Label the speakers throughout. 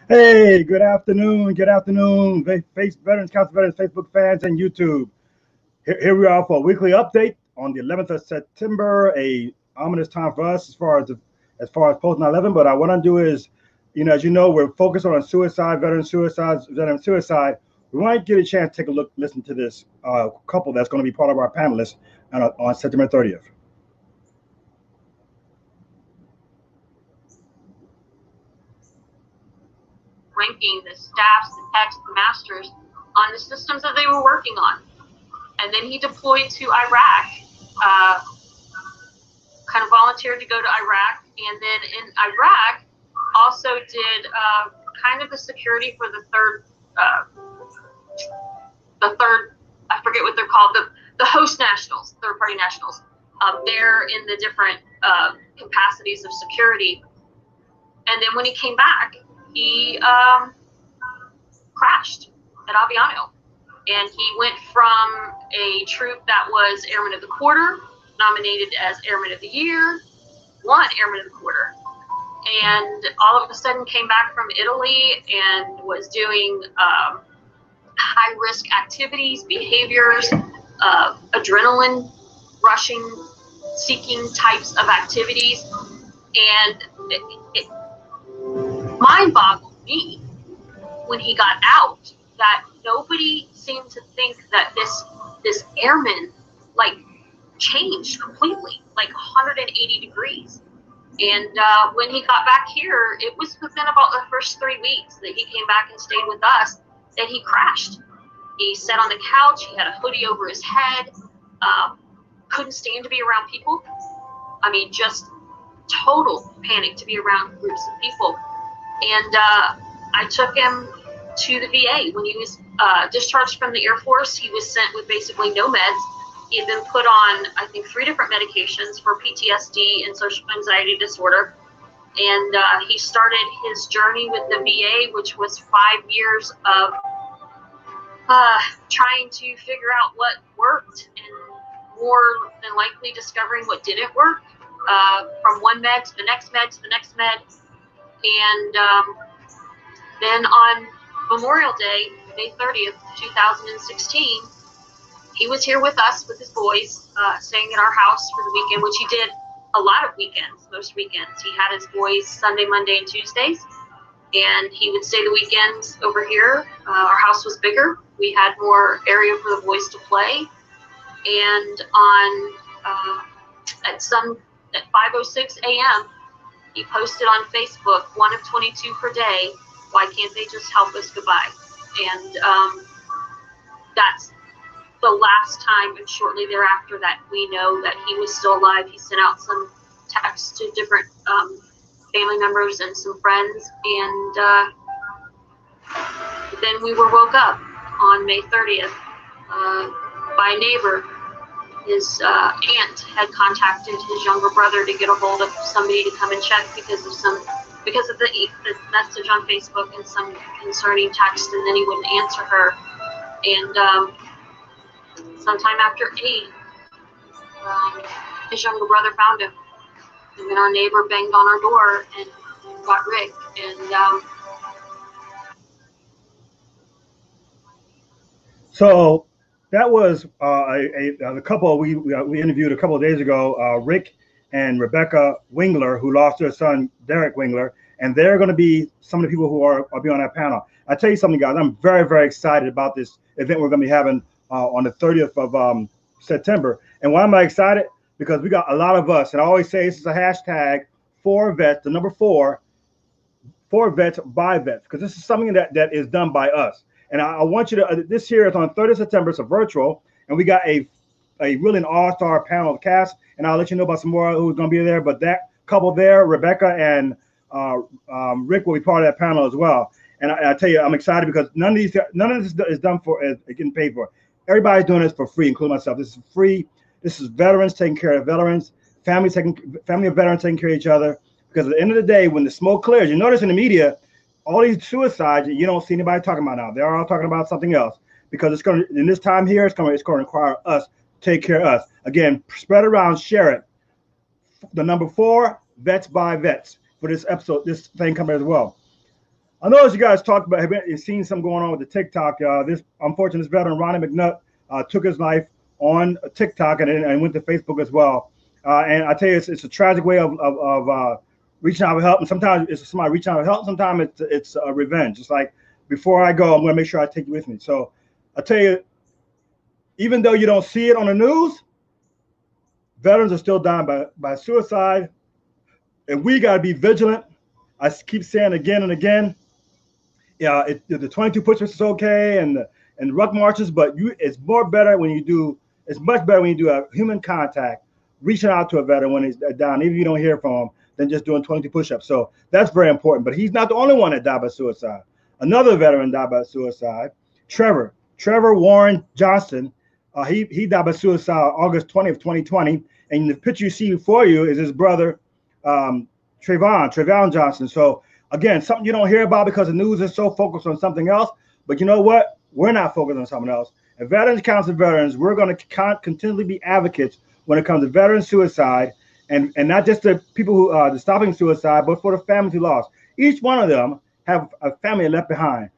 Speaker 1: Hey, good afternoon, Veterans Council Veterans Facebook fans and YouTube. Here we are for a weekly update on the 11th of September, a ominous time for us as far as post 9/11. But I want to do is, as you know, we're focused on suicide, veteran suicide. We might get a chance to take a look, listen to this couple that's going to be part of our panelists on September 30th.
Speaker 2: Ranking the staffs, the techs, the masters on the systems that they were working on. And then he deployed to Iraq, kind of volunteered to go to Iraq. And then in Iraq, also did kind of the security for the third, I forget what they're called, the host nationals, third party nationals. They're in the different capacities of security. And then when he came back, he crashed at Aviano. And he went from a troop that was Airman of the Quarter, nominated as Airman of the Year, won Airman of the Quarter, and all of a sudden came back from Italy and was doing high-risk activities, behaviors, adrenaline rushing, seeking types of activities. And it mind-boggled me when he got out that nobody seemed to think that this airman changed completely, 180 degrees. And when he got back here, it was within about the first 3 weeks that he came back and stayed with us that he crashed. He sat on the couch, he had a hoodie over his head, couldn't stand to be around people. I mean, just total panic to be around groups of people. And I took him to the VA. When he was discharged from the Air Force, he was sent with basically no meds. He had been put on, I think, 3 different medications for PTSD and social anxiety disorder. And he started his journey with the VA, which was 5 years of trying to figure out what worked and more than likely discovering what didn't work, from one med to the next med to the next med. And then on Memorial Day, May 30th, 2016, he was here with us, with his boys, staying at our house for the weekend, which he did a lot of weekends, most weekends. He had his boys Sunday, Monday, and Tuesdays, and he would stay the weekends over here. Our house was bigger. We had more area for the boys to play. And on at 5:06 a.m., he posted on Facebook, 1 of 22 per day. Why can't they just help us goodbye? And that's the last time, and shortly thereafter that we know that he was still alive. He sent out some texts to different family members and some friends, and then we were woke up on May 30th by a neighbor. His aunt had contacted his younger brother to get a hold of somebody to come and check because of the message on Facebook and some concerning text, and then he wouldn't answer her. And sometime after 8, his younger brother found him, and then our neighbor banged on our door and got Rick. And
Speaker 1: So that was a couple we interviewed a couple of days ago, Rick and Rebecca Wingler, who lost their son Derek Wingler, and they're going to be some of the people who are be on that panel. I tell you something, guys, I'm very, very excited about this event we're going to be having on the 30th of September. And why am I excited? Because we got a lot of us, and I always say this is a hashtag for vets, the number 4, for vets by vets, because this is something that is done by us. And I want you to, this here is on 30th September, it's a virtual, and we got a really an all-star panel of cast, and I'll let you know about some more who's going to be there. But that couple there, Rebecca and Rick, will be part of that panel as well. And I tell you, I'm excited because none of this is done for getting paid for. Everybody's doing this for free, including myself. This is free. This is veterans taking care of veterans, family of veterans taking care of each other. Because at the end of the day, when the smoke clears, you notice in the media, all these suicides, you don't see anybody talking about now. They're all talking about something else, because it's going to, in this time here, it's going to require us to take care of us. Again, spread around, share it. The number 4, vets by vets, for this episode, this thing coming as well. I know as you guys talked about, have seen some going on with the TikTok. This unfortunate veteran, Ronnie Mcnutt, took his life on TikTok and went to Facebook as well. And I tell you, it's a tragic way of reaching out for help. And sometimes it's somebody reaching out for help. Sometimes it's revenge. It's like, before I go, I'm going to make sure I take you with me. So I tell you, even though you don't see it on the news, veterans are still dying by suicide. And we got to be vigilant. I keep saying again and again, the 22 push-ups is okay and ruck marches, but it's much better when you do a human contact, reaching out to a veteran when he's down, even if you don't hear from him, than just doing 22 push-ups. So that's very important. But he's not the only one that died by suicide. Another veteran died by suicide, Trevor Warren Johnson. He died by suicide August 20th, 2020. And the picture you see before you is his brother, Trayvon Johnson. So again, something you don't hear about because the news is so focused on something else. But you know what? We're not focused on something else. At Veterans Council of Veterans, we're going to continually be advocates when it comes to veteran suicide, and not just the people who are stopping suicide, but for the families who lost. Each one of them have a family left behind.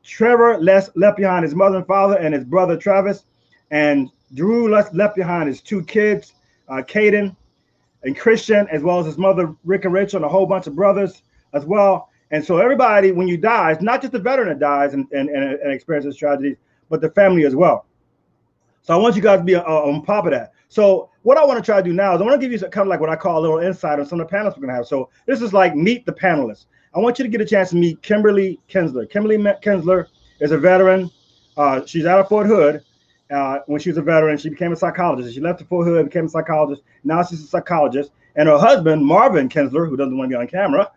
Speaker 1: Trevor left behind his mother and father and his brother Travis, and Drew left behind his two kids, Caden and Christian, as well as his mother Rick and Rachel, and a whole bunch of brothers as well. And so everybody, when you die, it's not just the veteran that dies and experiences tragedies, but the family as well. So I want you guys to be on top of that. So what I want to try to do now is I want to give you kind of like what I call a little insight on some of the panelists we're going to have. So this is like meet the panelists. I want you to get a chance to meet Kimberly Kinsler. Kimberly Kinsler is a veteran. She's out of Fort Hood. When she was a veteran, she became a psychologist. She left the Fort Hood and became a psychologist. Now she's a psychologist. And her husband, Marvin Kinsler, who doesn't want to be on camera,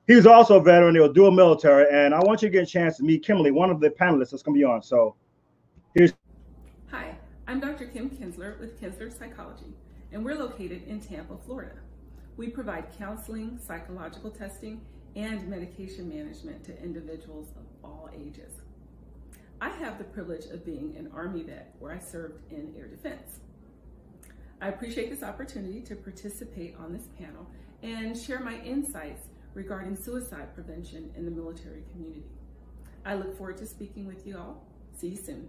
Speaker 1: he was also a veteran. They were dual military. And I want you to get a chance to meet Kimberly, one of the panelists that's going to be on. So here's.
Speaker 3: Hi, I'm Dr. Kim Kinsler with Kinsler Psychology, and we're located in Tampa, Florida. We provide counseling, psychological testing, and medication management to individuals of all ages. I have the privilege of being an Army vet where I served in air defense. I appreciate this opportunity to participate on this panel and share my insights regarding suicide prevention in the military community. I look forward to speaking with you all. See you soon.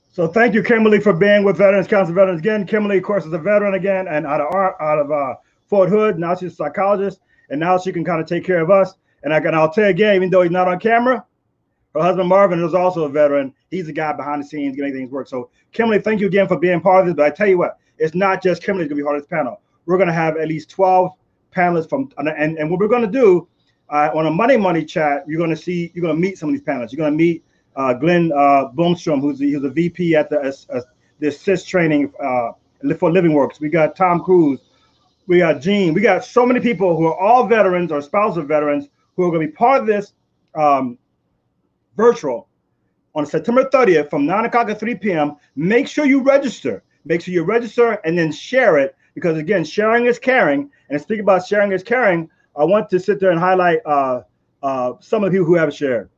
Speaker 1: So thank you, Kimberly, for being with Veterans Council of Veterans again. Kimberly, of course, is a veteran again, and out of Fort Hood. Now she's a psychologist, and now she can kind of take care of us. And I'll tell you again, even though he's not on camera, her husband Marvin is also a veteran. He's the guy behind the scenes getting things work. So Kimberly, thank you again for being part of this. But I tell you what, it's not just Kimberly's going to be part of this panel. We're going to have at least 12 panelists from, and what we're going to do on a Money chat, you're going to meet some of these panelists. You're going to meet Glenn Blomstrom, who's a VP at the assist training for Living Works. We got Tom Cruise. We got Gene. We got so many people who are all veterans or spouses of veterans who are going to be part of this virtual on September 30th from 9 o'clock to 3 p.m. Make sure you register. Make sure you register and then share it, because again, sharing is caring. And speaking about sharing is caring, I want to sit there and highlight some of the people who have shared.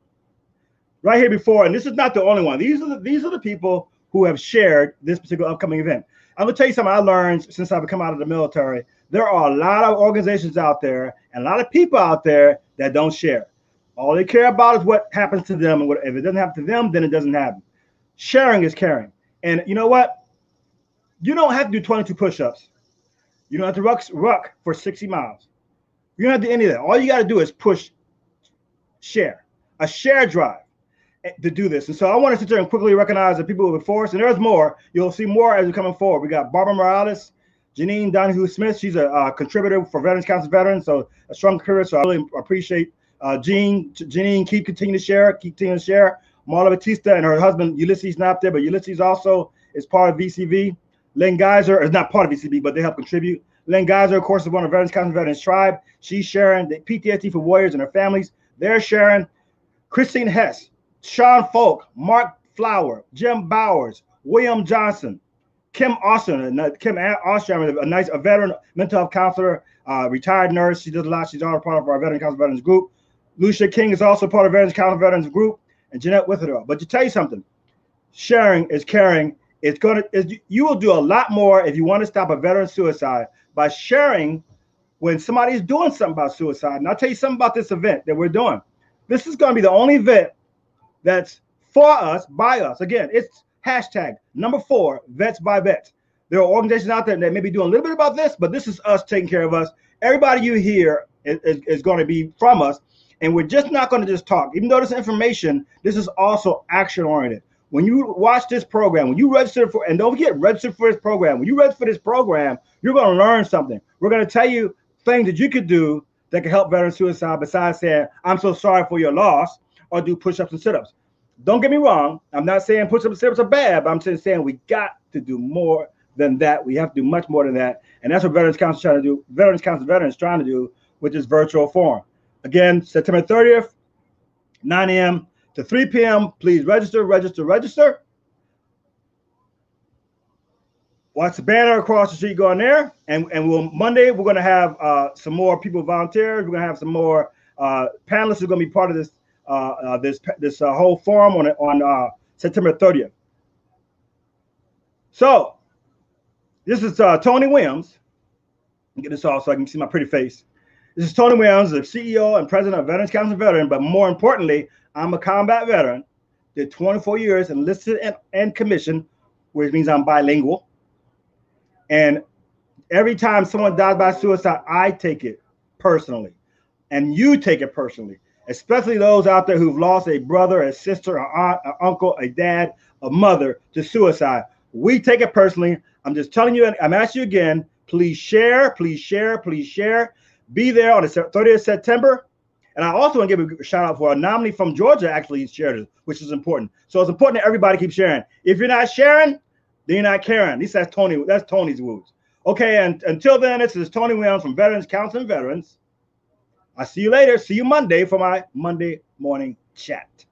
Speaker 1: Right here before, and this is not the only one. These are the people who have shared this particular upcoming event. I'm gonna tell you something I learned since I've come out of the military. There are a lot of organizations out there and a lot of people out there that don't share. All they care about is what happens to them, and if it doesn't happen to them, then it doesn't happen. Sharing is caring. And you know what? You don't have to do 22 push-ups. You don't have to ruck for 60 miles. You don't have to do any of that. All you got to do is push, share, a share drive to do this. And so I want to sit there and quickly recognize the people who are before us, and there's more. You'll see more as we're coming forward. We got Barbara Morales, Janine Donahue-Smith. She's a contributor for Veterans Council of Veterans, so a strong contributor. So I really appreciate Janine. Keep continuing to share. Marla Batista and her husband Ulysses not there, but Ulysses also is part of VCV. Len Geyser is not part of VCV, but they help contribute. Len Geyser, of course, is one of Veterans Council of Veterans Tribe. She's sharing the PTSD for warriors and their families. They're sharing. Christine Hess, Sean Folk, Mark Flower, Jim Bowers, William Johnson, Kim Austin, a veteran mental health counselor, retired nurse. She does a lot. She's all part of our Veterans Council of Veterans group. Lucia King is also part of Veterans Council of Veterans group, and Jeanette Witherdale. But to tell you something, sharing is caring. You will do a lot more if you want to stop a veteran suicide by sharing when somebody's doing something about suicide. And I'll tell you something about this event that we're doing. This is going to be the only event that's for us, by us. Again, it's hashtag #4, Vets by Vets. There are organizations out there that may be doing a little bit about this, but this is us taking care of us. Everybody you hear is going to be from us. And we're just not going to just talk. Even though this information, this is also action-oriented. When you watch this program, when you register for, and don't forget, register for this program. When you register for this program, you're going to learn something. We're going to tell you things that you could do that can help veteran suicide besides saying, I'm so sorry for your loss, or do push-ups and sit-ups. Don't get me wrong. I'm not saying push-ups and sit-ups are bad, but I'm just saying we got to do more than that. We have to do much more than that. And that's what Veterans Council is trying to do. Veterans Council Veterans trying to do with this virtual forum. Again, September 30th, 9 a.m. to 3 p.m. Please register. Watch the banner across the street going there. And Monday, we're going to have some more people volunteers. We're going to have some more panelists who are going to be part of this whole forum on September 30th. So this is Tony Williams. Get this off so I can see my pretty face. This is Tony Williams, the CEO and president of Veterans Council Veteran, but more importantly, I'm a combat veteran, did 24 years enlisted and commissioned, which means I'm bilingual. And every time someone dies by suicide, I take it personally. And you take it personally, especially those out there who've lost a brother, a sister, an aunt, an uncle, a dad, a mother to suicide. We take it personally. I'm just telling you, I'm asking you again, please share, please share, please share. Be there on the 30th of September. And I also want to give a shout out for a nominee from Georgia actually shared it, which is important. So it's important that everybody keeps sharing. If you're not sharing, then you're not caring. At least that's Tony's words. Okay, and until then, this is Tony Williams from Veterans Council and Veterans. I'll see you later. See you Monday for my Monday morning chat.